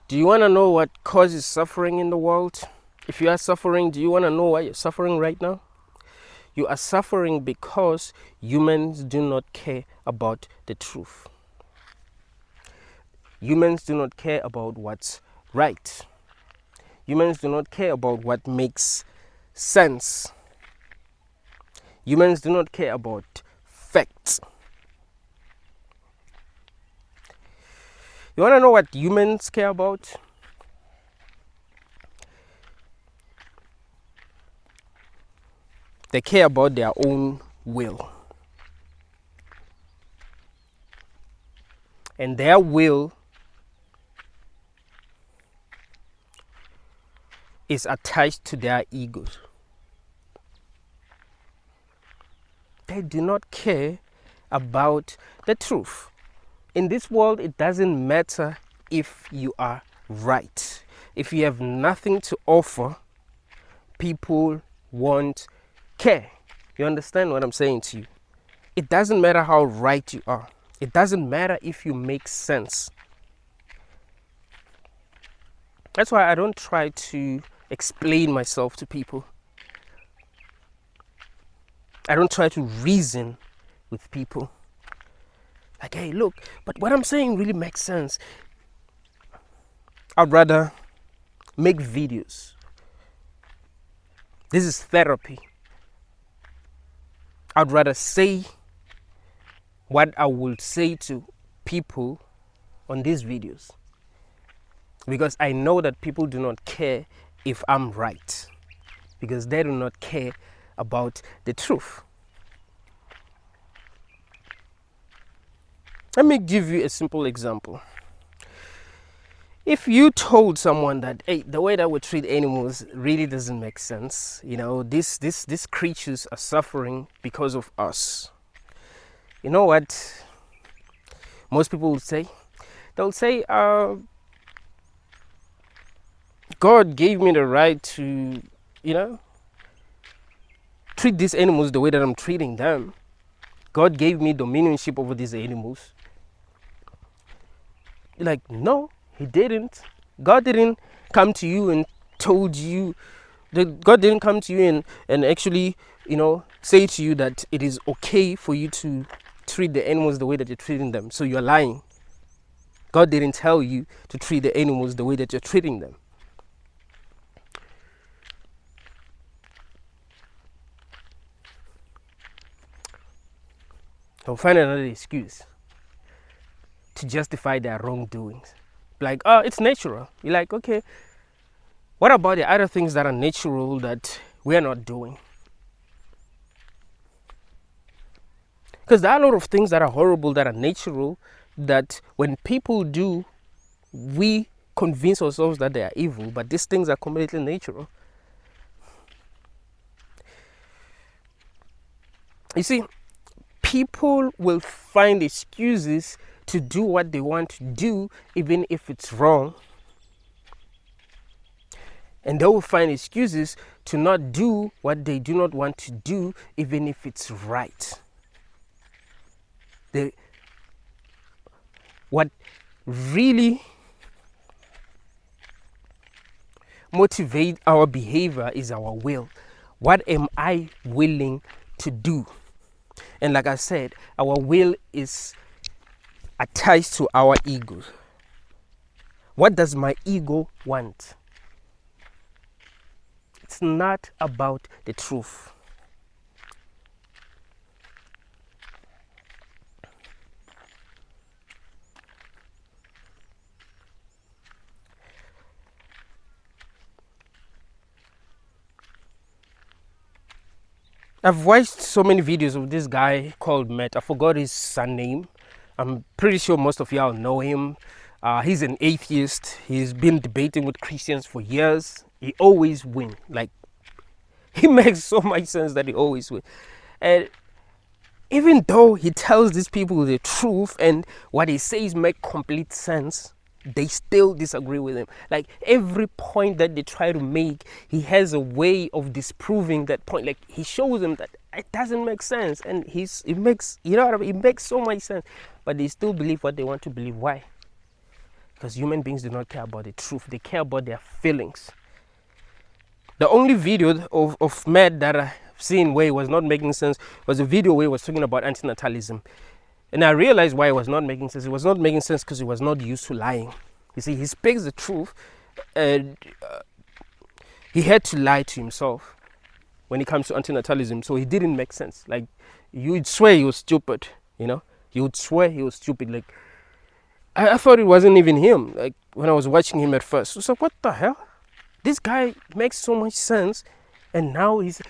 Do you want to know what causes suffering in the world? If you are suffering, do you want to know why you're suffering right now? You are suffering because humans do not care about the truth. Humans do not care about what's right. Humans do not care about what makes sense. Humans do not care about facts. You want to know what humans care about? They care about their own will. And their will is attached to their egos. They do not care about the truth. In this world, it doesn't matter if you are right. If you have nothing to offer, people won't care. You understand what I'm saying to you? It doesn't matter how right you are. It doesn't matter if you make sense. That's why I don't try to explain myself to people. I don't try to reason with people. Like, hey, look, but what I'm saying really makes sense. I'd rather make videos. This is therapy. I'd rather say what I will say to people on these videos. Because I know that people do not care if I'm right. Because they do not care about the truth. Let me give you a simple example. If you told someone that, hey, the way that we treat animals really doesn't make sense, you know, these creatures are suffering because of us. You know what most people would say? They'll say, God gave me the right to, you know, treat these animals the way that I'm treating them. God gave me dominionship over these animals. You're like, no, he didn't. God didn't come to you and told you, God didn't come to you and actually, you know, say to you that it is okay for you to treat the animals the way that you're treating them. So you're lying. God didn't tell you to treat the animals the way that you're treating them. They'll find another excuse to justify their wrongdoings. Like, oh, it's natural. You're like, okay, what about the other things that are natural that we're not doing? Because there are a lot of things that are horrible, that are natural, that when people do, we convince ourselves that they are evil, but these things are completely natural. You see, people will find excuses to do what they want to do, even if it's wrong. And they will find excuses to not do what they do not want to do, even if it's right. What really motivates our behavior is our will. What am I willing to do? And like I said, our will is attached to our ego. What does my ego want? It's not about the truth. I've watched so many videos of this guy called Matt. I forgot his surname. I'm pretty sure most of y'all know him. He's an atheist. He's been debating with Christians for years. He always wins. Like, he makes so much sense that he always wins. And even though he tells these people the truth and what he says make complete sense, they still disagree with him. Like, every point that they try to make, he has a way of disproving that point. Like, he shows them that it doesn't make sense, and it makes, you know what I mean? It makes so much sense, but they still believe what they want to believe. Why? Because human beings do not care about the truth. They care about their feelings. The only video of Matt that I've seen where he was not making sense was a video where he was talking about antinatalism. And I realized why it was not making sense. It was not making sense because he was not used to lying. You see, he speaks the truth, and he had to lie to himself when it comes to antinatalism. So he didn't make sense. Like, you would swear he was stupid, you know? You would swear he was stupid. Like, I thought it wasn't even him. Like, when I was watching him at first, I was like, what the hell? This guy makes so much sense, and now he's...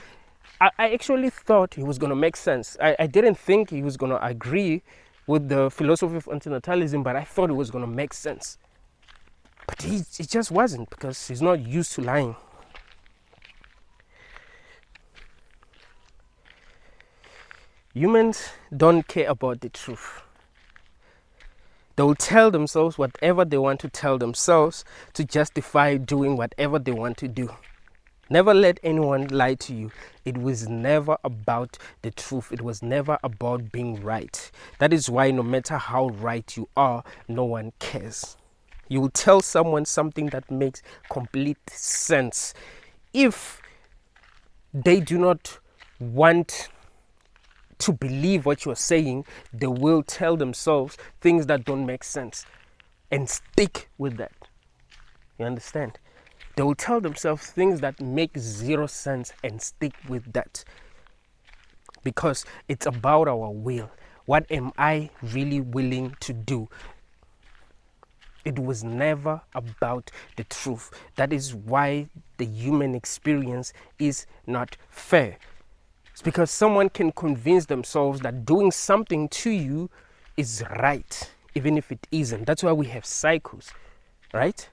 I actually thought he was going to make sense. I didn't think he was going to agree with the philosophy of antinatalism, but I thought it was going to make sense. But he just wasn't, because he's not used to lying. Humans don't care about the truth. They will tell themselves whatever they want to tell themselves to justify doing whatever they want to do. Never let anyone lie to you. It was never about the truth. It was never about being right. That is why no matter how right you are, no one cares. You will tell someone something that makes complete sense. If they do not want to believe what you're saying, they will tell themselves things that don't make sense and stick with that. You understand? They will tell themselves things that make zero sense and stick with that. Because it's about our will. What am I really willing to do? It was never about the truth. That is why the human experience is not fair. It's because someone can convince themselves that doing something to you is right, even if it isn't. That's why we have cycles, right?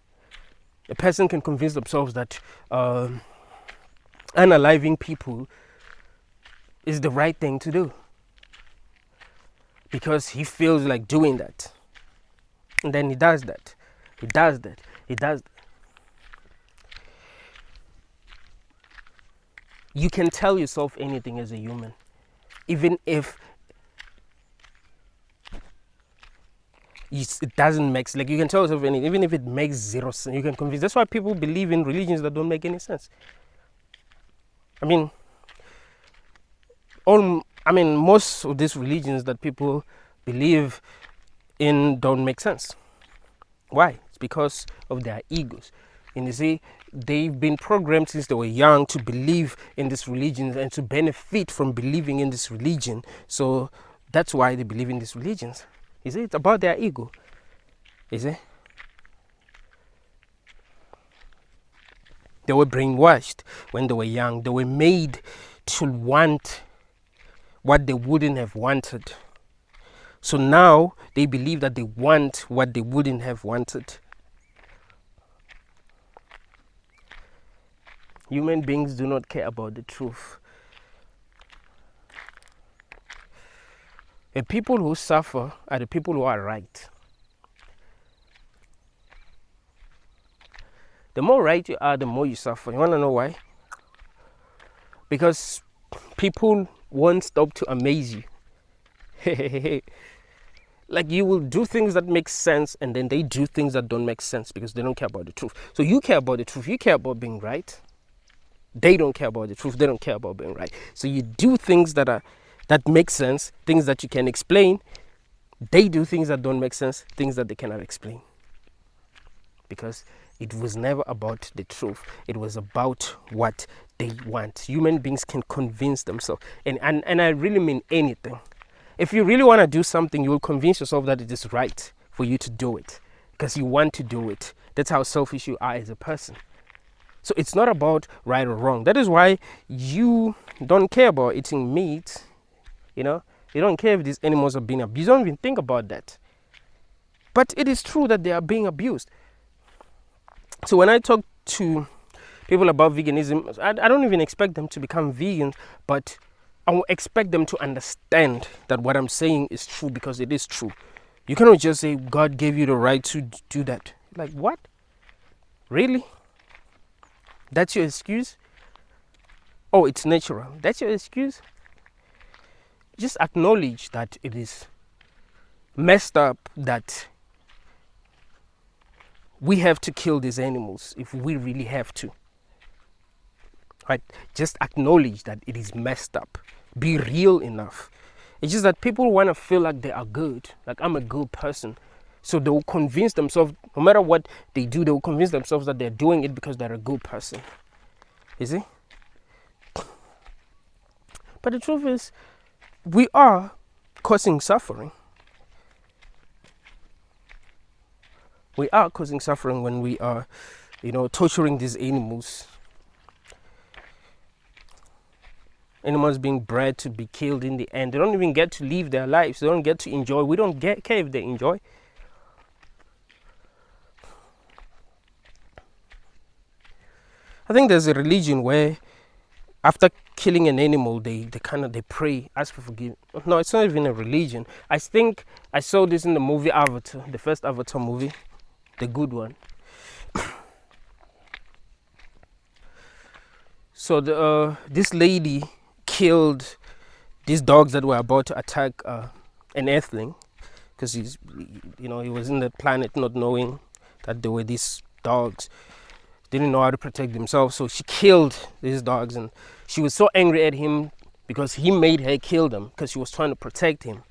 A person can convince themselves that unaliving people is the right thing to do because he feels like doing that. And then he does that. He does that. He does that. You can tell yourself anything as a human, even if it doesn't make sense. Like, you can tell yourself anything, even if it makes zero sense. You can convince. That's why people believe in religions that don't make any sense. I mean, most of these religions that people believe in don't make sense. Why? It's because of their egos. And you see, they've been programmed since they were young to believe in this religion and to benefit from believing in this religion. So that's why they believe in these religions. You see, it's about their ego. You see? They were brainwashed when they were young. They were made to want what they wouldn't have wanted. So now they believe that they want what they wouldn't have wanted. Human beings do not care about the truth. The people who suffer are the people who are right. The more right you are, the more you suffer. You want to know why? Because people won't stop to amaze you. Like, you will do things that make sense, and then they do things that don't make sense because they don't care about the truth. So you care about the truth. You care about being right. They don't care about the truth. They don't care about being right. So you do things that make sense, things that you can explain. They do things that don't make sense, things that they cannot explain. Because it was never about the truth. It was about what they want. Human beings can convince themselves. And I really mean anything. If you really want to do something, you will convince yourself that it is right for you to do it. Because you want to do it. That's how selfish you are as a person. So it's not about right or wrong. That is why you don't care about eating meat. You know, you don't care if these animals are being abused. You don't even think about that. But it is true that they are being abused. So when I talk to people about veganism, I don't even expect them to become vegans, but I will expect them to understand that what I'm saying is true, because it is true. You cannot just say God gave you the right to do that. Like, what? Really? That's your excuse? Oh, it's natural. That's your excuse? Just acknowledge that it is messed up that we have to kill these animals if we really have to. Right? Just acknowledge that it is messed up. Be real enough. It's just that people want to feel like they are good, like I'm a good person. So they will convince themselves, no matter what they do, they will convince themselves that they're doing it because they're a good person. You see? But the truth is, we are causing suffering. We are causing suffering when we are, torturing these animals. Animals being bred to be killed in the end. They don't even get to live their lives. They don't get to enjoy. We don't care if they enjoy. I think there's a religion where after killing an animal, they pray, ask for forgiveness. No, it's not even a religion. I think I saw this in the movie Avatar, the first Avatar movie, the good one. So this lady killed these dogs that were about to attack an earthling, because he was in the planet not knowing that there were these dogs. Didn't know how to protect themselves, so she killed these dogs, and she was so angry at him because he made her kill them because she was trying to protect him.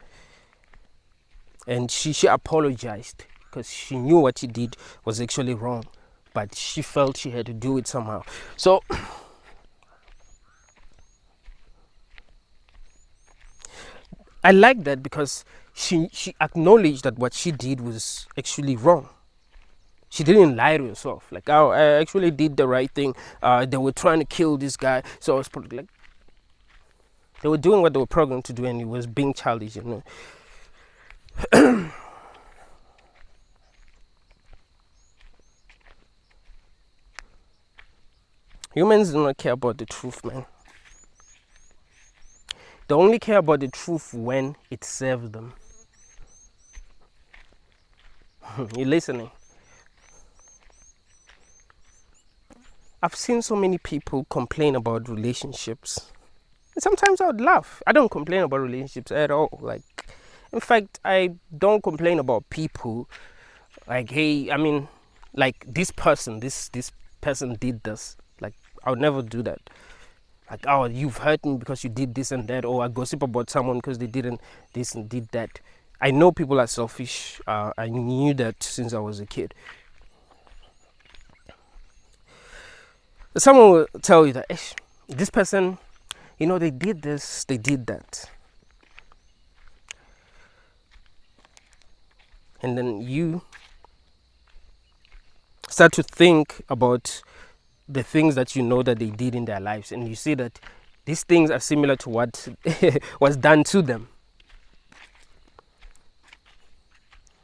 And she apologized because she knew what she did was actually wrong, but she felt she had to do it somehow. So I like that because she acknowledged that what she did was actually wrong. She didn't lie to herself, like, oh, I actually did the right thing. They were trying to kill this guy, so I was like, they were doing what they were programmed to do, and it was being childish, Humans do not care about the truth, man. They only care about the truth when it serves them. You listening? I've seen so many people complain about relationships. And sometimes I would laugh. I don't complain about relationships at all. Like, in fact, I don't complain about people. Like, hey, I mean, like this person did this. Like, I would never do that. Like, oh, you've hurt me because you did this and that, or I gossip about someone because they didn't this and did that. I know people are selfish. I knew that since I was a kid. Someone will tell you that this person, they did this, they did that. And then you start to think about the things that you know that they did in their lives, and you see that these things are similar to what was done to them.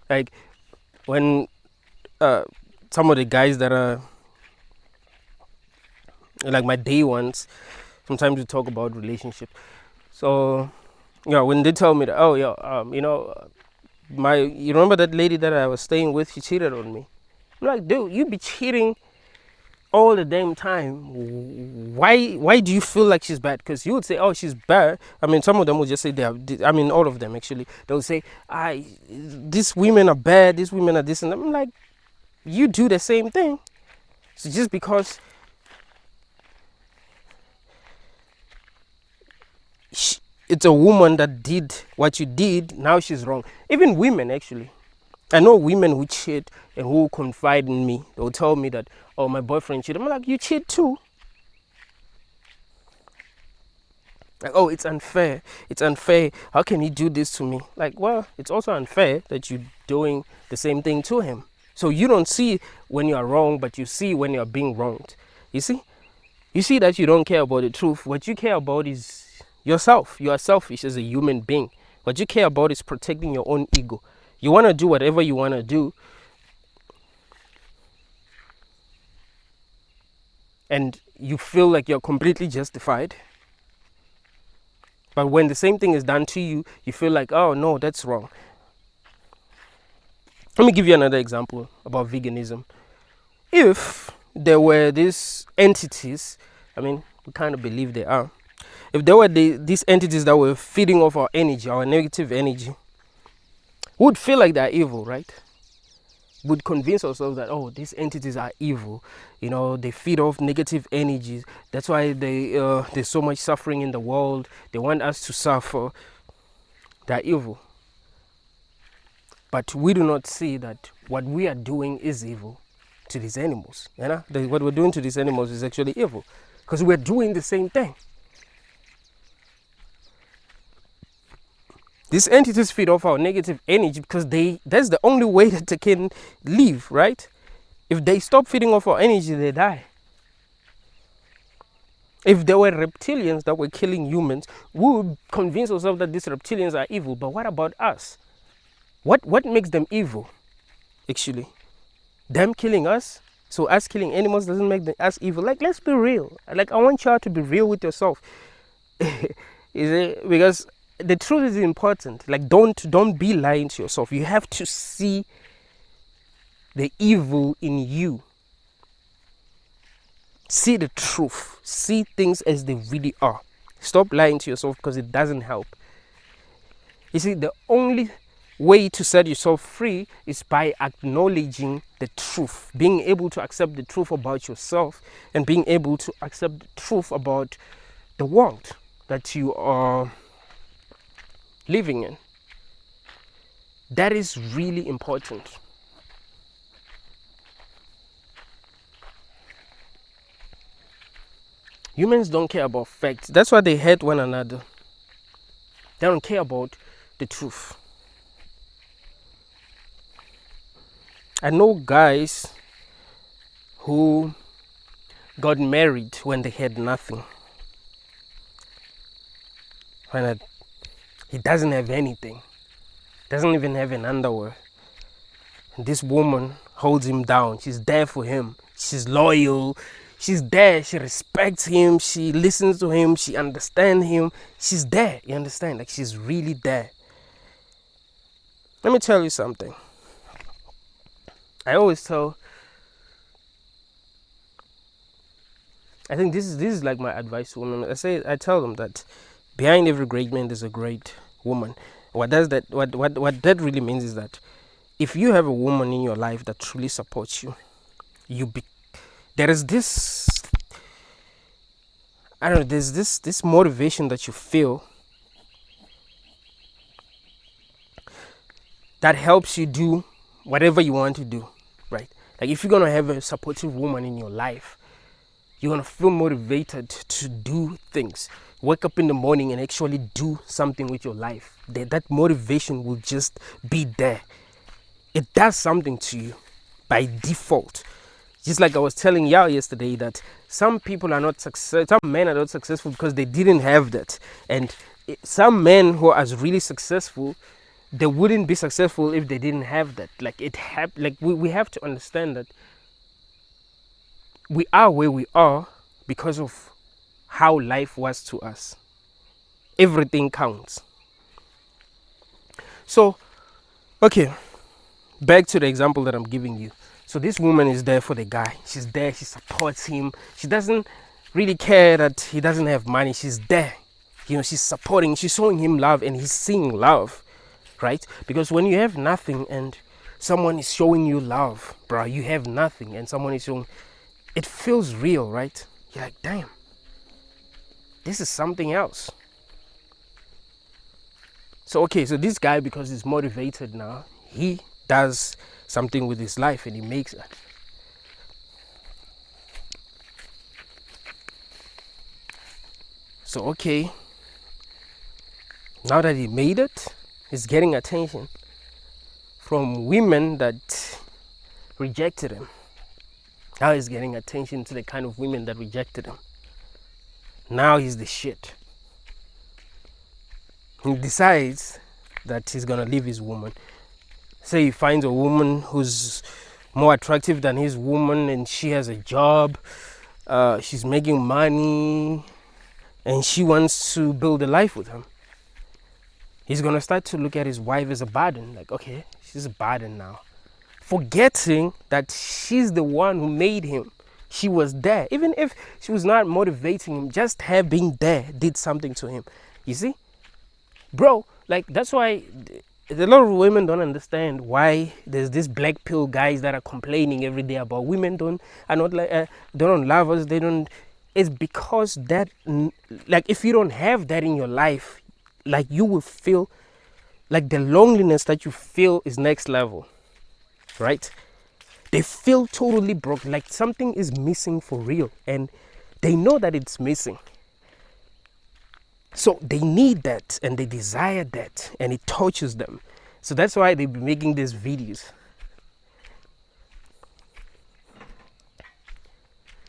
Like when some of the guys that are like my day ones, sometimes we talk about relationships. So when they tell me that, oh you remember that lady that I was staying with, she cheated on me. I'm like, dude, you be cheating all the damn time. Why do you feel like she's bad? Because you would say, oh, she's bad. I mean, some of them would just say all of them actually, they'll say, these women are bad, these women are this, and I'm like, you do the same thing. So just because it's a woman that did what you did, now she's wrong. Even women, actually. I know women who cheat and who confide in me. They'll tell me that, oh, my boyfriend cheated. I'm like, you cheat too. Like, oh, it's unfair. It's unfair. How can he do this to me? Like, well, it's also unfair that you're doing the same thing to him. So you don't see when you are wrong, but you see when you are being wronged. You see? You see that you don't care about the truth. What you care about is yourself. You are selfish as a human being. What you care about is protecting your own ego. You want to do whatever you want to do. And you feel like you're completely justified. But when the same thing is done to you, you feel like, oh, no, that's wrong. Let me give you another example about veganism. If there were these entities, I mean, we kind of believe they are. If there were these entities that were feeding off our energy, our negative energy, we would feel like they're evil, right? would convince ourselves that, oh, these entities are evil, they feed off negative energies, that's why there's so much suffering in the world, they want us to suffer, they're evil. But we do not see that what we are doing is evil to these animals. What we're doing to these animals is actually evil, because we're doing the same thing. These entities feed off our negative energy because that's the only way that they can live, right? If they stop feeding off our energy, they die. If there were reptilians that were killing humans, we would convince ourselves that these reptilians are evil. But what about us? What makes them evil, actually? Them killing us? So us killing animals doesn't make us evil. Like, let's be real. Like, I want y'all to be real with yourself. Because the truth is important. Like, don't be lying to yourself. You have to see the evil in you. See the truth. See things as they really are. Stop lying to yourself, because it doesn't help. You see, the only way to set yourself free is by acknowledging the truth, being able to accept the truth about yourself, and being able to accept the truth about the world that you are living in. That is really important. Humans don't care about facts. That's why they hate one another. They don't care about the truth. I know guys who got married when they had nothing. When he doesn't have anything. Doesn't even have an underwear. And this woman holds him down. She's there for him. She's loyal. She's there. She respects him. She listens to him. She understands him. She's there. You understand? Like, she's really there. Let me tell you something. I always tell, I think this is like my advice to women. I tell them that behind every great man there's a great woman. What that really means is that if you have a woman in your life that truly supports you, there is this, I don't know, there's this motivation that you feel that helps you do whatever you want to do, right? Like, if you're going to have a supportive woman in your life, you're going to feel motivated to do things. Wake up in the morning and actually do something with your life. That motivation will just be there. It does something to you by default. Just like I was telling y'all yesterday, that some people are not successful, some men are not successful because they didn't have that. And some men who are really successful, they wouldn't be successful if they didn't have that. Like, we have to understand that we are where we are because of how life was to us. Everything counts. So, okay, back to the example that I'm giving you. So this woman is there for the guy. She's there. She supports him. She doesn't really care that he doesn't have money. She's there. She's supporting. She's showing him love, and he's seeing love. Right? Because when you have nothing and someone is showing you love, bro, you have nothing and someone is showing, it feels real, right? You're like, damn, this is something else. So, okay, so this guy, because he's motivated now, he does something with his life and he makes it. So, okay, now that he made it, he's getting attention from women that rejected him. Now he's getting attention to the kind of women that rejected him. Now he's the shit. He decides that he's gonna leave his woman. Say he finds a woman who's more attractive than his woman, and she has a job, she's making money, and she wants to build a life with him. He's gonna start to look at his wife as a burden. Like, okay, she's a burden now. Forgetting that she's the one who made him. She was there. Even if she was not motivating him, just her being there did something to him. You see? Bro, like, that's why a lot of women don't understand why there's this black pill guys that are complaining every day about women are not like they don't love us, they don't. It's because that, like, if you don't have that in your life, like, you will feel like the loneliness that you feel is next level, right? They feel totally broke, like something is missing for real, and they know that it's missing. So they need that and they desire that, and it touches them. So that's why they be making these videos.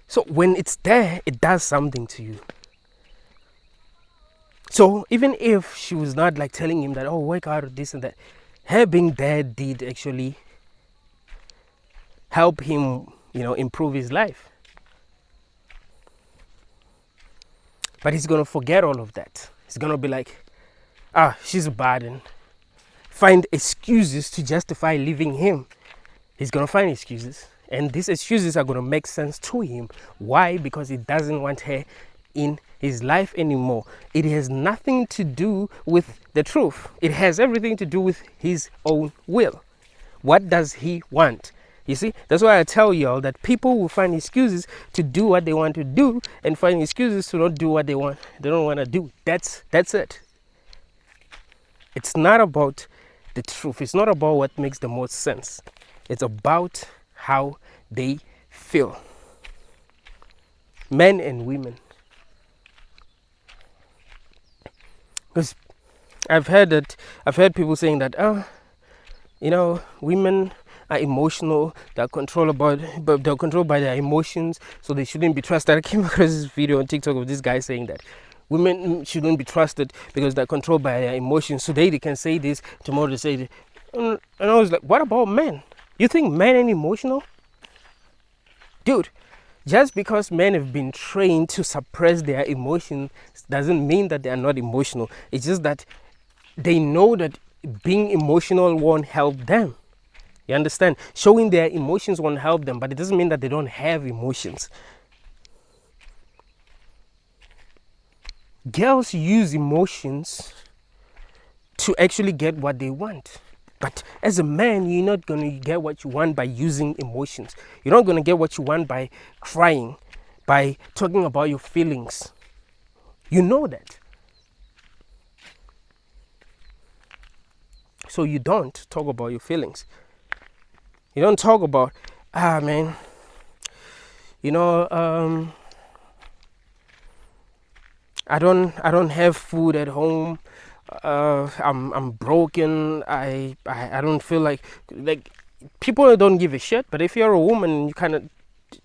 So when it's there, it does something to you. So even if she was not like telling him that, oh, work out of this and that, her being there did actually help him, improve his life. But he's gonna forget all of that. He's gonna be like, she's bad, and find excuses to justify leaving him. He's gonna find excuses, and these excuses are gonna make sense to him. Why? Because he doesn't want her in his life anymore. It has nothing to do with the truth. It has everything to do with his own will. What does he want? You see, that's why I tell y'all that people will find excuses to do what they want to do, and find excuses to not do what they don't want to do. That's it. It's not about the truth. It's not about what makes the most sense. It's about how they feel. Men and women. Because I've heard people saying that, women are emotional, they're controlled by their emotions, so they shouldn't be trusted. I came across this video on TikTok of this guy saying that women shouldn't be trusted because they're controlled by their emotions. Today they can say this, tomorrow they say this. And I was like, what about men? You think men ain't emotional? Dude, just because men have been trained to suppress their emotions doesn't mean that they are not emotional. It's just that they know that being emotional won't help them. You understand? Showing their emotions won't help them, but it doesn't mean that they don't have emotions. Girls use emotions to actually get what they want. But as a man, you're not going to get what you want by using emotions. You're not going to get what you want by crying, by talking about your feelings. You know that. So you don't talk about your feelings. You don't talk about, man, I don't have food at home. I'm broken. I don't feel like people don't give a shit. But if you're a woman, you kind of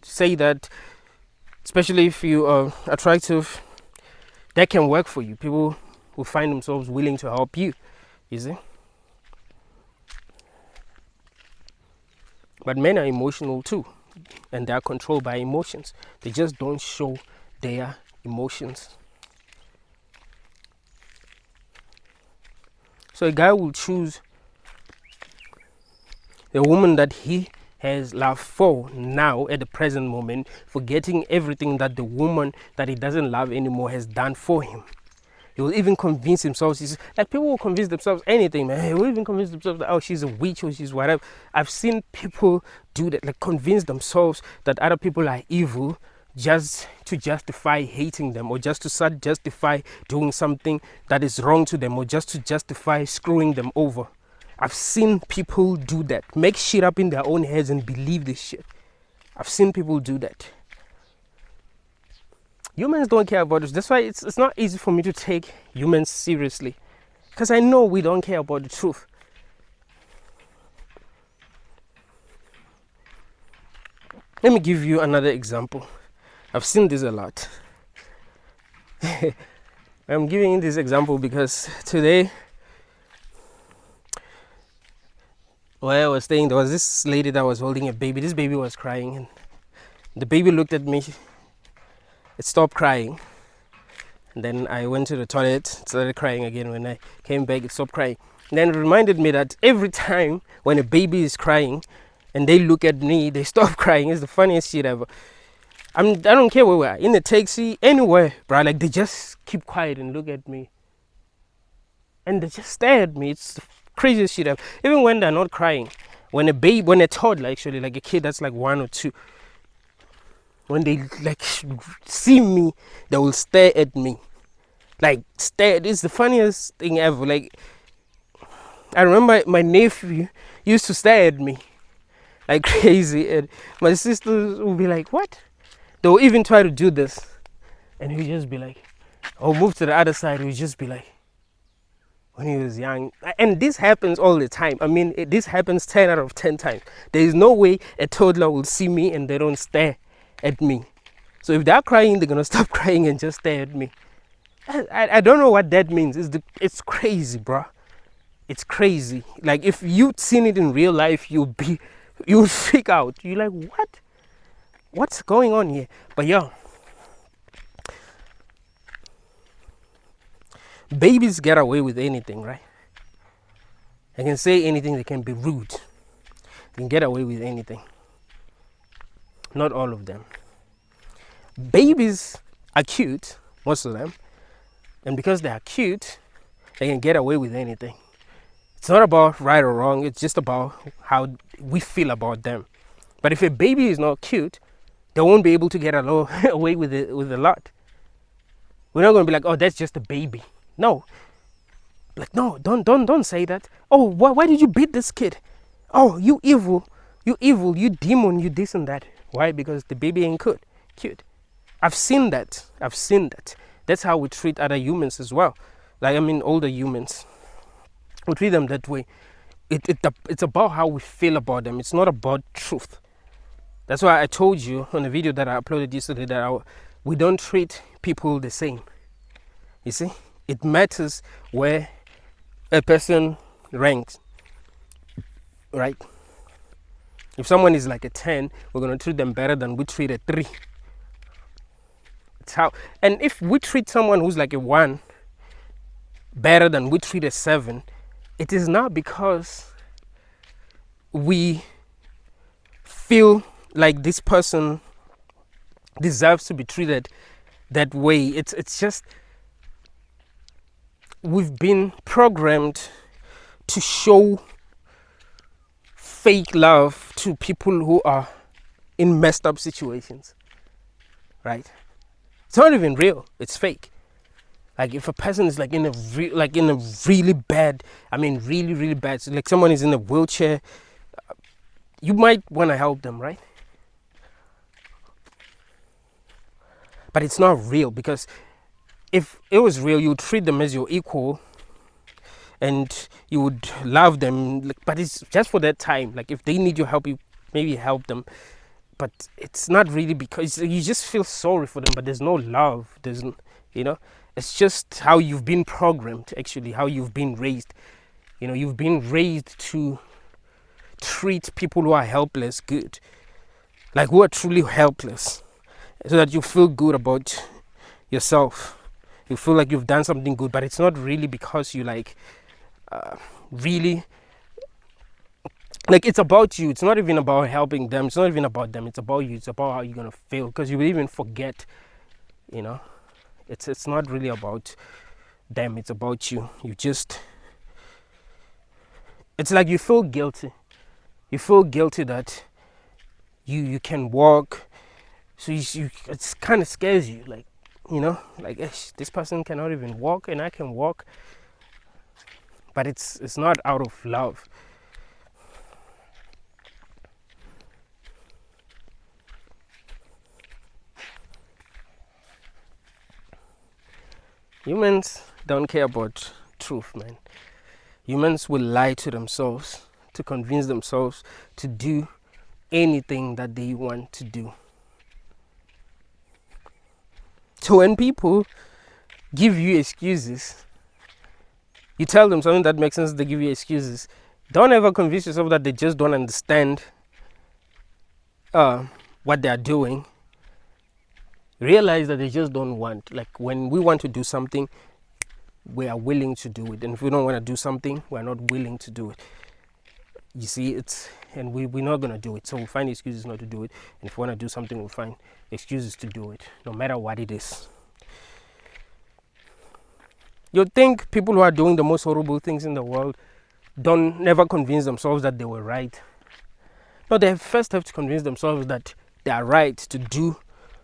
say that, especially if you are attractive, that can work for you. People will find themselves willing to help you. You see. But men are emotional too, and they are controlled by emotions. They just don't show their emotions. So a guy will choose the woman that he has love for now at the present moment, forgetting everything that the woman that he doesn't love anymore has done for him. He will even convince himself, like, people will convince themselves anything, man. He will even convince themselves that, oh, she's a witch or she's whatever. I've seen people do that, like convince themselves that other people are evil just to justify hating them, or just to justify doing something that is wrong to them, or just to justify screwing them over. I've seen people do that, make shit up in their own heads and believe this shit. I've seen people do that. Humans don't care about us. That's why it's not easy for me to take humans seriously, because I know we don't care about the truth. Let me give you another example. I've seen this a lot. I'm giving you this example because today, where I was staying, there was this lady that was holding a baby. This baby was crying, and the baby looked at me. It stopped crying, and then I went to the toilet. It started crying again. When I came back, it stopped crying. And then it reminded me that every time when a baby is crying and they look at me, they stop crying. It's the funniest shit ever. I don't care where we are, in the taxi, anywhere, bro. Like, they just keep quiet and look at me, and they just stare at me. It's the craziest shit ever. Even when they're not crying, when a toddler actually, like a kid that's like 1 or 2, when they like see me, they will stare at me, like stare. It's the funniest thing ever. Like I remember my nephew used to stare at me like crazy, and my sisters would be like, "What?" They will even try to do this, and he'd just be like, "I'll move to the other side." He'd just be like, when he was young, and this happens all the time. I mean, this happens 10 out of 10 times. There is no way a toddler will see me and they don't stare at me. So if they're crying, they're gonna stop crying and just stare at me. I don't know what that means. It's crazy, bro. It's crazy. Like if you'd seen it in real life, you'll freak out. You're like, what? What's going on here? But yeah, babies get away with anything, right? They can say anything. They can be rude. They can get away with anything. Not all of them. Babies are cute, most of them, and because they are cute, they can get away with anything. It's not about right or wrong. It's just about how we feel about them. But if a baby is not cute, they won't be able to get away with a lot. We're not going to be like, oh, that's just a baby. No. Like, no, don't say that. Oh, why did you beat this kid? Oh, you evil, you demon, you this and that. Why? Because the baby ain't cute. I've seen that. That's how we treat other humans as well. Like, I mean, older humans. We treat them that way. It's about how we feel about them. It's not about truth. That's why I told you on a video that I uploaded yesterday that we don't treat people the same. You see? It matters where a person ranks, right? If someone is like a 10, we're going to treat them better than we treat a 3. It's how. And if we treat someone who's like a 1 better than we treat a 7, it is not because we feel like this person deserves to be treated that way. It's just we've been programmed to show fake love to people who are in messed up situations, right? It's not even real. It's fake. Like if a person is like in a really bad, I mean really bad, so like someone is in a wheelchair, you might want to help them, right? But it's not real, because if it was real, you would treat them as your equal and you would love them. But it's just for that time. Like if they need your help, you maybe help them. But it's not really, because you just feel sorry for them, but there's no love. It's just how you've been programmed, actually, how you've been raised. You've been raised to treat people who are helpless good, like who are truly helpless, so that you feel good about yourself. You feel like you've done something good, but it's not really because you really, like, it's about you. It's not even about helping them. It's not even about them. It's about you. It's about how you're gonna feel, because you will even forget. It's not really about them. It's about you. It's like you feel guilty. You feel guilty that you can walk, so it kind of scares you, like, this person cannot even walk and I can walk. But it's not out of love. Humans don't care about truth, man. Humans will lie to themselves to convince themselves to do anything that they want to do. So when people give you excuses, you tell them something that makes sense, they give you excuses. Don't ever convince yourself that they just don't understand what they are doing. Realize that they just don't want. Like when we want to do something, we are willing to do it. And if we don't want to do something, we're not willing to do it. You see, we're not going to do it. So we'll find excuses not to do it. And if we want to do something, we'll find excuses to do it, no matter what it is. You'd think people who are doing the most horrible things in the world don't never convince themselves that they were right. No, they first have to convince themselves that they are right to do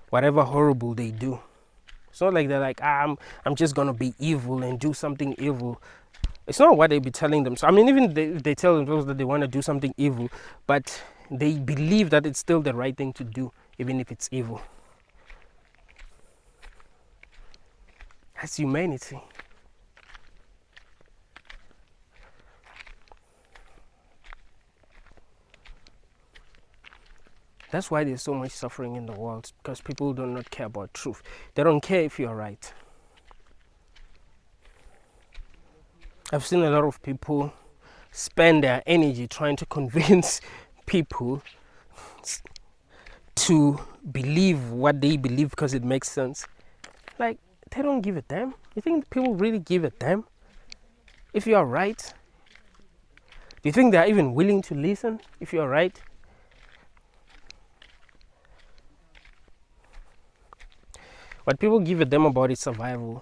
whatever horrible they do. It's not like they're like, I'm just gonna be evil and do something evil. It's not what they be telling them. So I mean, even they tell themselves that they want to do something evil, but they believe that it's still the right thing to do, even if it's evil. That's humanity. That's why there's so much suffering in the world, because people do not care about truth. They don't care if you're right. I've seen a lot of people spend their energy trying to convince people to believe what they believe because it makes sense. Like, they don't give a damn. You think people really give a damn if you are right? Do you think they're even willing to listen if you're right? What people give a damn about is survival.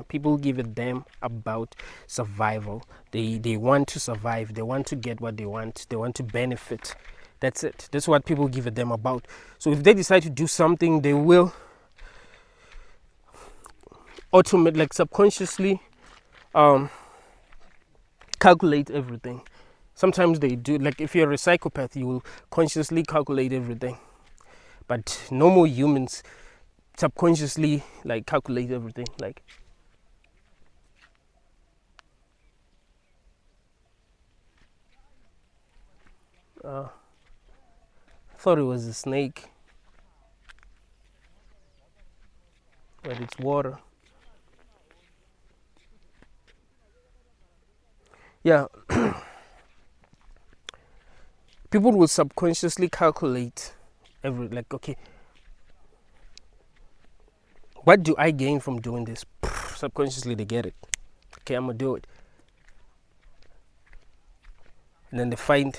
People give a damn about survival. They want to survive. They want to get what they want. They want to benefit. That's it. That's what people give a damn about. So if they decide to do something, they will automate, like subconsciously calculate everything. Sometimes they do. Like if you're a psychopath, you will consciously calculate everything. But normal humans subconsciously like calculate everything. Like I thought it was a snake, but it's water. Yeah. People will subconsciously calculate like, okay, what do I gain from doing this? Subconsciously they get it. Okay, I'm gonna do it. And then they find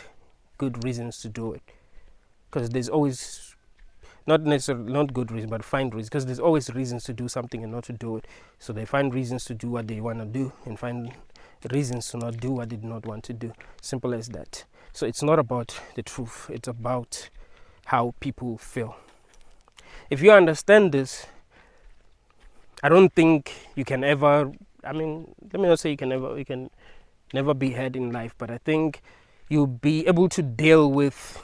good reasons to do it. Because there's always, not necessarily, not good reason, but find reasons. Because there's always reasons to do something and not to do it. So they find reasons to do what they want to do and find reasons to not do what they do not want to do. Simple as that. So it's not about the truth. It's about how people feel. If you understand this, I don't think you can ever, I mean, let me not say you can never be ahead in life, but I think you'll be able to deal with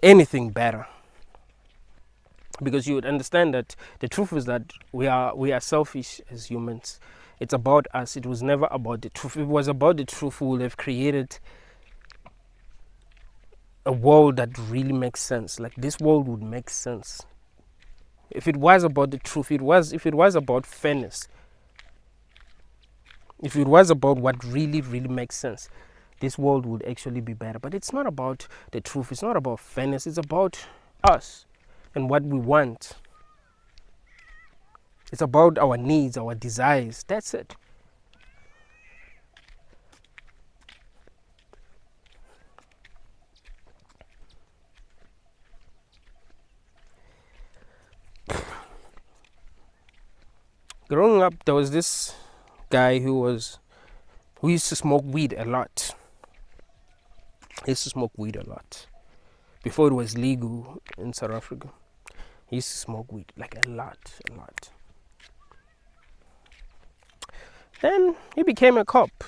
anything better, because you would understand that the truth is that we are selfish as humans. It's about us. It was never about the truth. If it was about the truth, we would have created a world that really makes sense. Like, this world would make sense if it was about the truth. If it was about fairness, if it was about what really makes sense, this world would actually be better. But it's not about the truth. It's not about fairness. It's about us and what we want. It's about our needs, our desires. That's it. Growing up, there was this guy who used to smoke weed a lot. He used to smoke weed a lot before it was legal in South Africa. He used to smoke weed like a lot. Then he became a cop.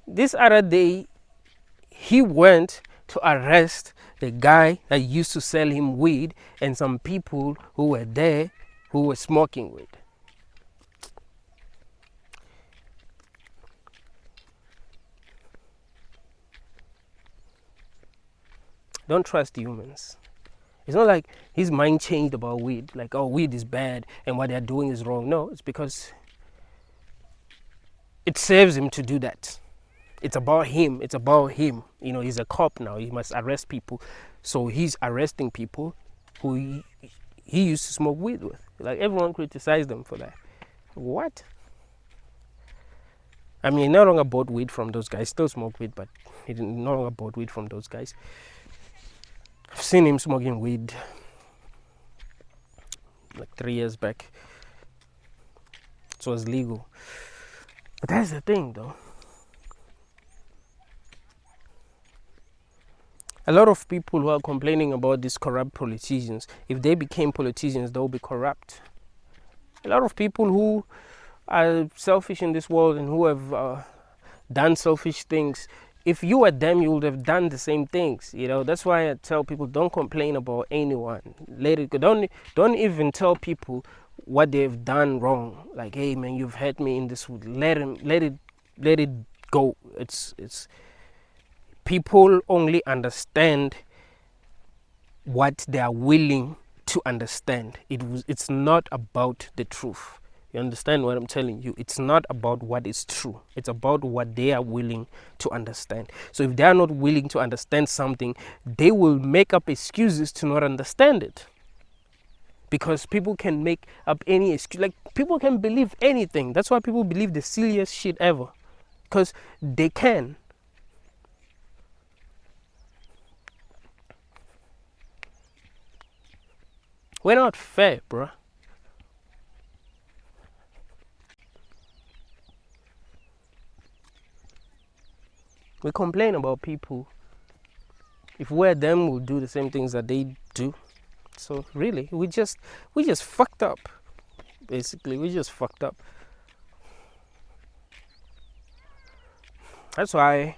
This other day, he went to arrest the guy that used to sell him weed and some people who were there who were smoking weed. Don't trust humans. It's not like his mind changed about weed, like, oh, weed is bad and what they're doing is wrong. No, it's because it serves him to do that. It's about him. It's about him. You know, he's a cop now. He must arrest people. So he's arresting people who he used to smoke weed with. Like, everyone criticized him for that. What? I mean, he no longer bought weed from those guys. Still smoke weed, but he no longer bought weed from those guys. I've seen him smoking weed like 3 years back. it was legal. But that's the thing, though. A lot of people who are complaining about these corrupt politicians, if they became politicians, they'll be corrupt. A lot of people who are selfish in this world and who have done selfish things, if you were them, you would have done the same things. That's why I tell people, don't complain about anyone. Let it go. Don't even tell people what they've done wrong. Like, hey man, you've hurt me in this. Let it go. It's people only understand what they are willing to understand. It's not about the truth. You understand what I'm telling you? It's not about what is true. It's about what they are willing to understand. So if they are not willing to understand something, they will make up excuses to not understand it. Because people can make up any excuse. Like, people can believe anything. That's why people believe the silliest shit ever. Because they can. We're not fair, bruh. We complain about people. If we're them, we'll do the same things that they do. So really, we just fucked up. Basically, we just fucked up. That's why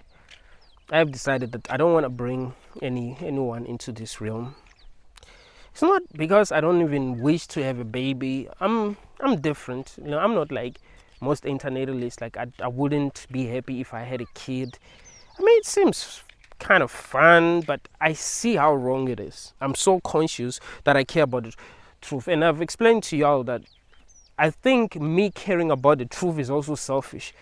I've decided that I don't want to bring anyone into this realm. It's not because I don't even wish to have a baby. I'm different. I'm not like most internalists. Like, I wouldn't be happy if I had a kid. I mean, it seems kind of fun, but I see how wrong it is. I'm so conscious that I care about the truth. And I've explained to y'all that I think me caring about the truth is also selfish.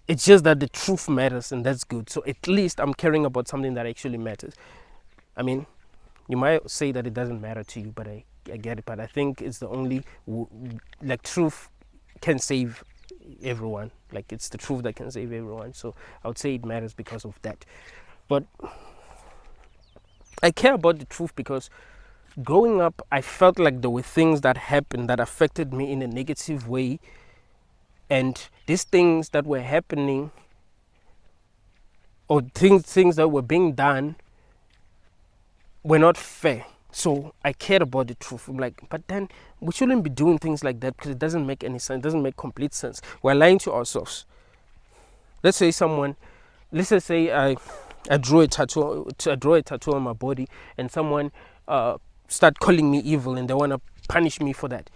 It's just that the truth matters, and that's good. So at least I'm caring about something that actually matters. I mean, you might say that it doesn't matter to you, but I get it. But I think it's the only, like, truth can save everyone. Like, it's the truth that can save everyone. So I would say it matters because of that. But I care about the truth because growing up, I felt like there were things that happened that affected me in a negative way. And these things that were happening, or things that were being done, were not fair. So I cared about the truth. I'm like, but then we shouldn't be doing things like that because it doesn't make any sense. It doesn't make complete sense. We're lying to ourselves. Let's say I draw a tattoo. I draw a tattoo on my body, and someone start calling me evil, and they want to punish me for that.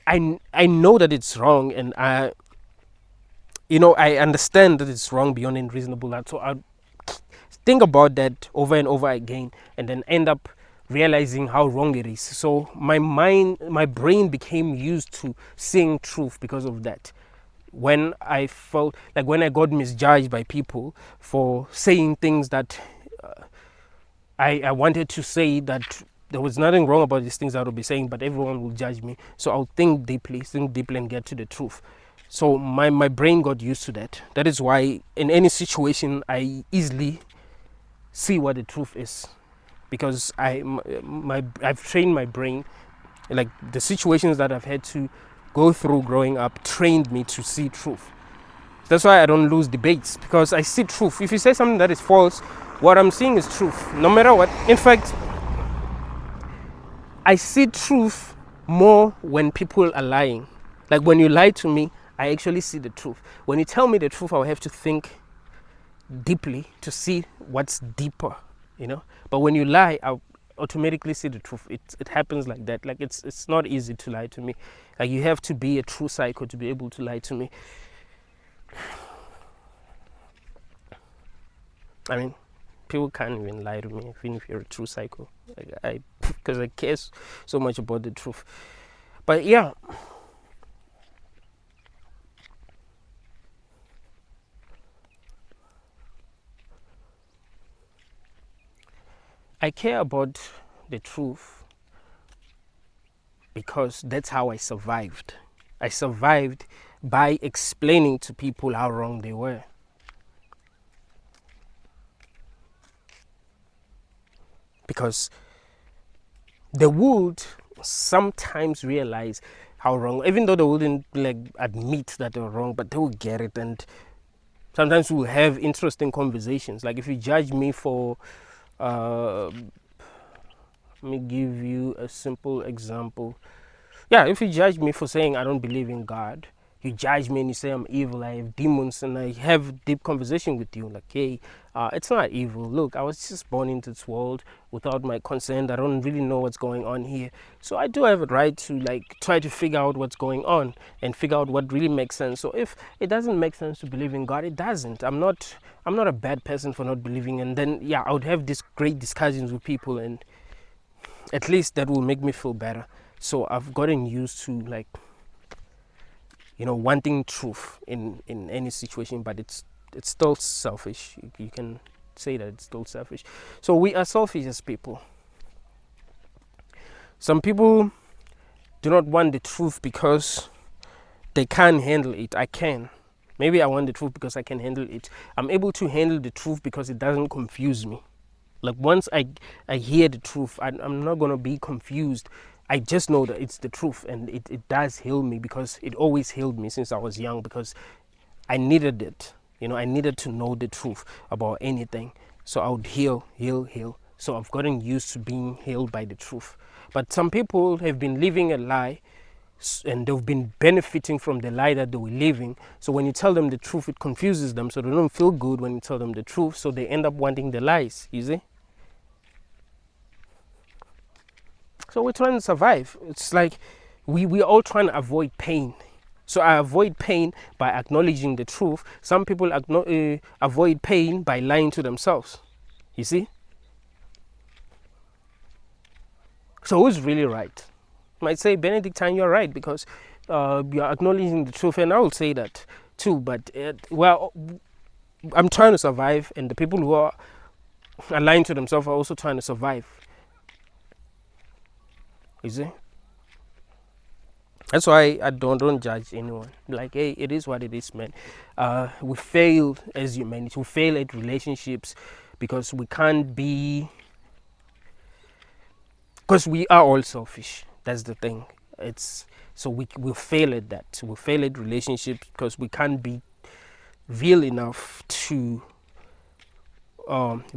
I know that it's wrong, and I understand that it's wrong beyond any reasonable doubt. So I think about that over and over again, and then end up realizing how wrong it is. So my brain became used to seeing truth because of that. When I felt like, when I got misjudged by people for saying things that I wanted to say, that there was nothing wrong about these things I would be saying, but everyone will judge me. So I'll think deeply and get to the truth. So my brain got used to that. That is why in any situation I easily see what the truth is, because I've trained my brain. Like, the situations that I've had to go through growing up trained me to see truth. That's why I don't lose debates, because I see truth. If you say something that is false, what I'm seeing is truth, no matter what. In fact, I see truth more when people are lying. Like, when you lie to me, I actually see the truth. When you tell me the truth, I'll have to think deeply to see what's deeper, But when you lie, I'll automatically see the truth. It happens like that. Like, it's not easy to lie to me. Like, you have to be a true psycho to be able to lie to me. I mean, people can't even lie to me, even if you're a true psycho. Because I care so much about the truth. But yeah. I care about the truth because that's how I survived. I survived by explaining to people how wrong they were. Because they would sometimes realize how wrong, even though they wouldn't like admit that they're wrong, but they will get it. And sometimes we'll have interesting conversations. Like if you judge me for let me give you a simple example. Yeah, if you judge me for saying I don't believe in God, you judge me and you say I'm evil, I have demons, and I have deep conversation with you, like, hey, it's not evil. Look, I was just born into this world without my consent. I don't really know what's going on here. So I do have a right to like try to figure out what's going on and figure out what really makes sense. So if it doesn't make sense to believe in God, it doesn't. I'm not a bad person for not believing. And then yeah, I would have these great discussions with people, and at least that will make me feel better. So I've gotten used to like, you know, wanting truth in any situation, but it's still selfish. You can say that it's still selfish. So we are selfish as people. Some people do not want the truth because they can't handle it. I can. Maybe I want the truth because I can handle it. I'm able to handle the truth because it doesn't confuse me. Like once I hear the truth, I'm not going to be confused. I just know that it's the truth, and it does heal me, because it always healed me since I was young, because I needed it. You know, I needed to know the truth about anything. So I would heal. So I've gotten used to being healed by the truth. But some people have been living a lie, and they've been benefiting from the lie that they were living. So when you tell them the truth, it confuses them. So they don't feel good when you tell them the truth. So they end up wanting the lies, you see? So we're trying to survive. It's like we're all trying to avoid pain. So I avoid pain by acknowledging the truth. Some people avoid pain by lying to themselves. You see? So who's really right? You might say, Benedictine, you're right, because you're acknowledging the truth, and I will say that too. But well, I'm trying to survive, and the people who are lying to themselves are also trying to survive. You see? That's why I don't judge anyone. Like, hey, it is what it is, man. We fail as humanity. We fail at relationships because we can't be... Because we are all selfish. That's the thing. So we fail at that. We fail at relationships because we can't be real enough to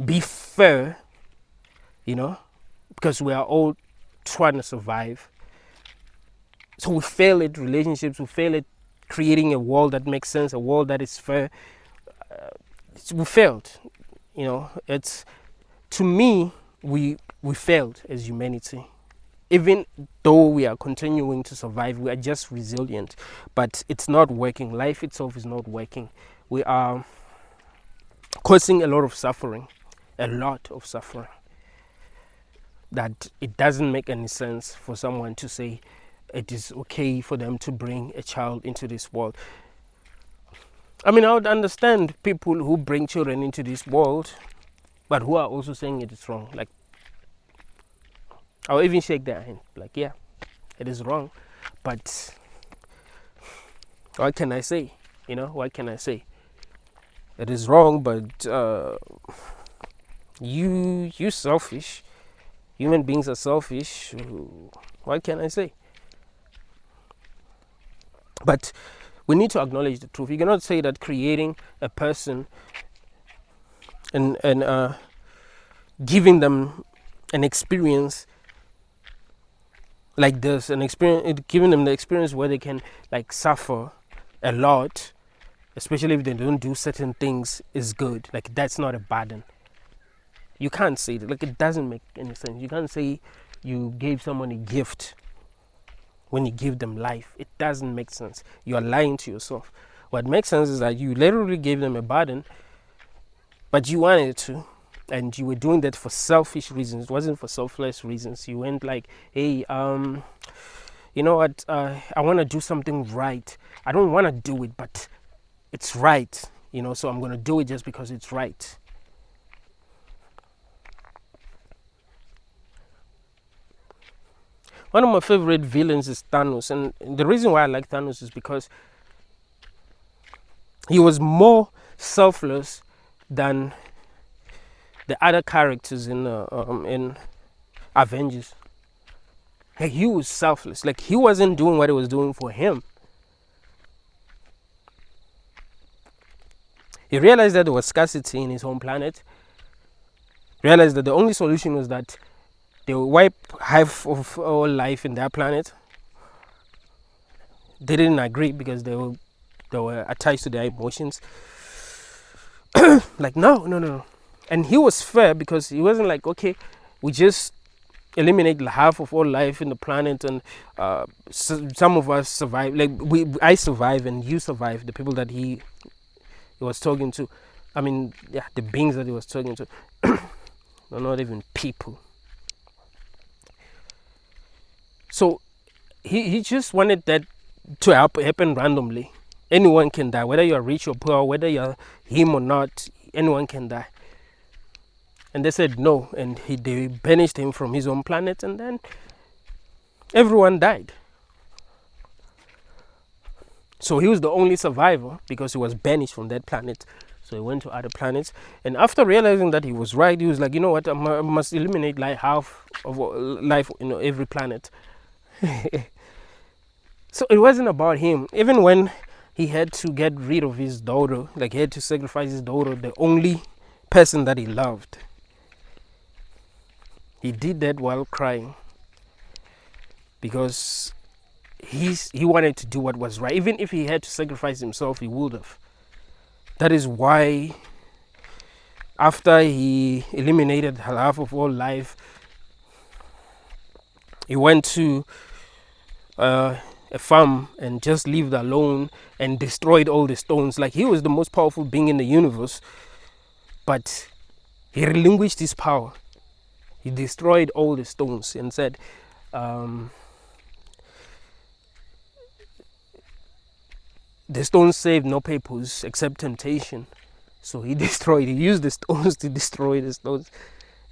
be fair, you know, because we are all trying to survive. So we fail at relationships. We fail at creating a world that makes sense, a world that is fair. We failed, you know. It's, to me, we failed as humanity. Even though we are continuing to survive, we are just resilient, but it's not working. Life itself is not working. We are causing a lot of suffering, that it doesn't make any sense for someone to say it is okay for them to bring a child into this world. I mean, I would understand people who bring children into this world, but who are also saying it is wrong. Like, I'll even shake their hand. Like, yeah, it is wrong, but what can I say? You know, what can I say? It is wrong, but you selfish. Human beings are selfish. What can I say? But we need to acknowledge the truth. You cannot say that creating a person and giving them an experience like this, giving them the experience where they can like suffer a lot, especially if they don't do certain things, is good. Like, that's not a burden. You can't say that. Like, it doesn't make any sense. You can't say you gave someone a gift when you give them life. It doesn't make sense. You are lying to yourself. What makes sense is that you literally gave them a burden, but you wanted to, and you were doing that for selfish reasons. It wasn't for selfless reasons. You went like, hey, you know what, I want to do something right. I don't want to do it, but it's right, you know, so I'm going to do it just because it's right. One of my favorite villains is Thanos, and the reason why I like Thanos is because he was more selfless than the other characters in Avengers. Like, he was selfless. Like, he wasn't doing what he was doing for him. He realized that there was scarcity in his home planet. Realized that the only solution was that they would wipe half of all life in that planet. They didn't agree because they were attached to their emotions. Like, no. And he was fair because he wasn't like, okay, we just eliminate half of all life in the planet, and some of us survive. Like, I survive and you survive. The people that he was talking to, I mean, yeah, the beings that he was talking to, they're not even people. So he just wanted that to happen randomly. Anyone can die, whether you're rich or poor, whether you're him or not. Anyone can die. And they said no, and they banished him from his own planet, and then everyone died. So he was the only survivor because he was banished from that planet. So he went to other planets, and after realizing that he was right, he was like, you know what, I must eliminate like half of life, every planet. So it wasn't about him. Even when he had to get rid of his daughter, like he had to sacrifice his daughter, the only person that he loved, he did that while crying, because he wanted to do what was right. Even if he had to sacrifice himself, he would have. That is why after he eliminated half of all life, he went to a farm and just lived alone and destroyed all the stones. Like, he was the most powerful being in the universe, but he relinquished his power. He destroyed all the stones and said, the stones saved no purpose except temptation. So he used the stones to destroy the stones.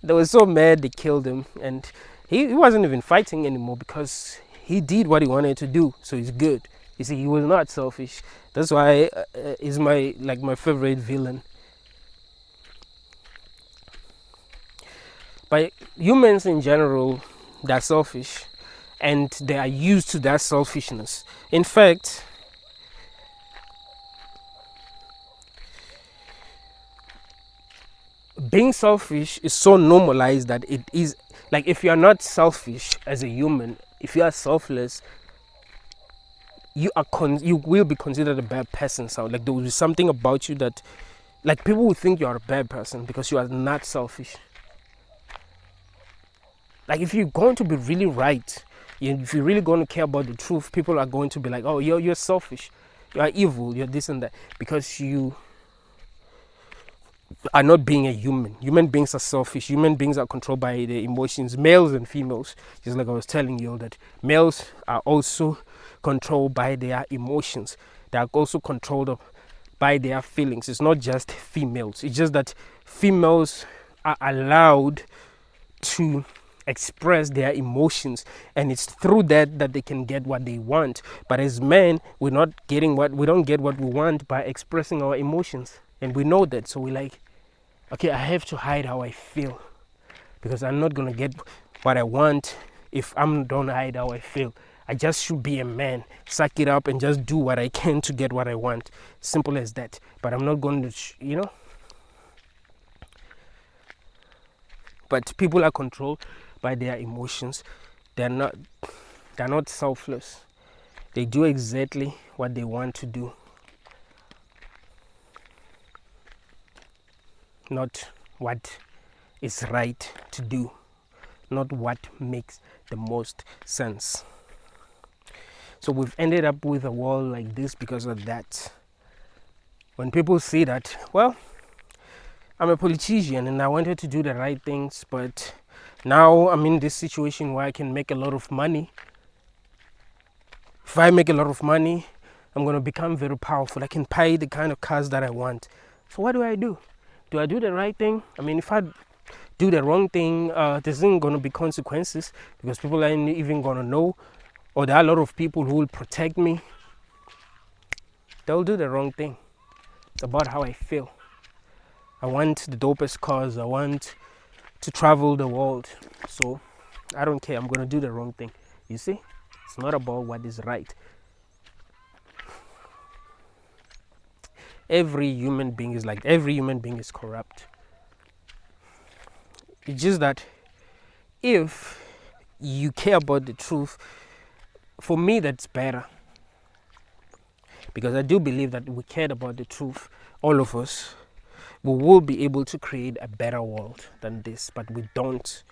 They were so mad they killed him, and he wasn't even fighting anymore because he did what he wanted to do. So he's good. You see, he was not selfish. That's why he's my favorite villain. But humans in general, they're selfish, and they are used to that selfishness. In fact, being selfish is so normalized that it is like, if you are not selfish as a human, if you are selfless, you will be considered a bad person. So like, there will be something about you that, like, people will think you are a bad person because you are not selfish. Like, if you're going to be really right, if you're really going to care about the truth, people are going to be like, oh, you're selfish, you are evil, you're this and that, because you are not being a human. Human beings are selfish. Human beings are controlled by their emotions, males and females. Just like I was telling you, that males are also controlled by their emotions. They are also controlled by their feelings. It's not just females. It's just that females are allowed to express their emotions, and it's through that they can get what they want. But as men, we don't get what we want by expressing our emotions, and we know that. So we're like, okay, I have to hide how I feel, because I'm not gonna get what I want if don't hide how I feel. I just should be a man, suck it up and just do what I can to get what I want. Simple as that. But I'm not going to, But people are controlled by their emotions. They're not selfless. They do exactly what they want to do, not what is right to do, not what makes the most sense. So we've ended up with a world like this because of that. When people see that, well, I'm a politician and I wanted to do the right things, but now I'm in this situation where I can make a lot of money. If I make a lot of money, I'm going to become very powerful. I can buy the kind of cars that I want. So what do? Do I do the right thing? I mean, if I do the wrong thing, there isn't going to be consequences, because people aren't even going to know, or there are a lot of people who will protect me. They'll do the wrong thing. It's about how I feel. I want the dopest cars. I want to travel the world. So I don't care. I'm going to do the wrong thing. You see, it's not about what is right. Every human being is like, every human being is corrupt. It's just that if you care about the truth, for me that's better, because I do believe that we cared about the truth, all of us, we will be able to create a better world than this, but we don't.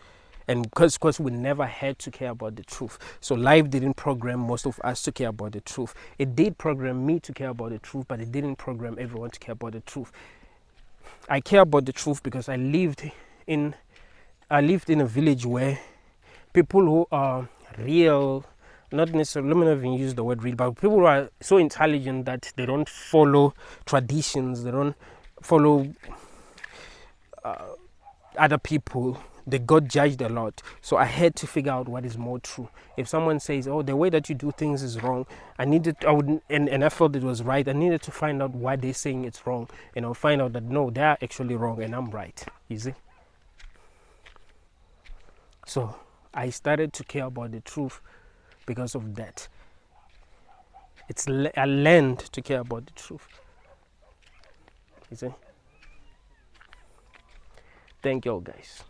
And because we never had to care about the truth. So life didn't program most of us to care about the truth. It did program me to care about the truth, but it didn't program everyone to care about the truth. I care about the truth because I lived in a village where people who are real, not necessarily, let me not even use the word real, but people who are so intelligent that they don't follow traditions, they don't follow other people, they got judged a lot. So I had to figure out what is more true. If someone says, oh, the way that you do things is wrong, and I felt it was right, I needed to find out why they're saying it's wrong, and I'll find out that no, they're actually wrong and I'm right. You see? So I started to care about the truth because of that. I learned to care about the truth. You see? Thank you all, guys.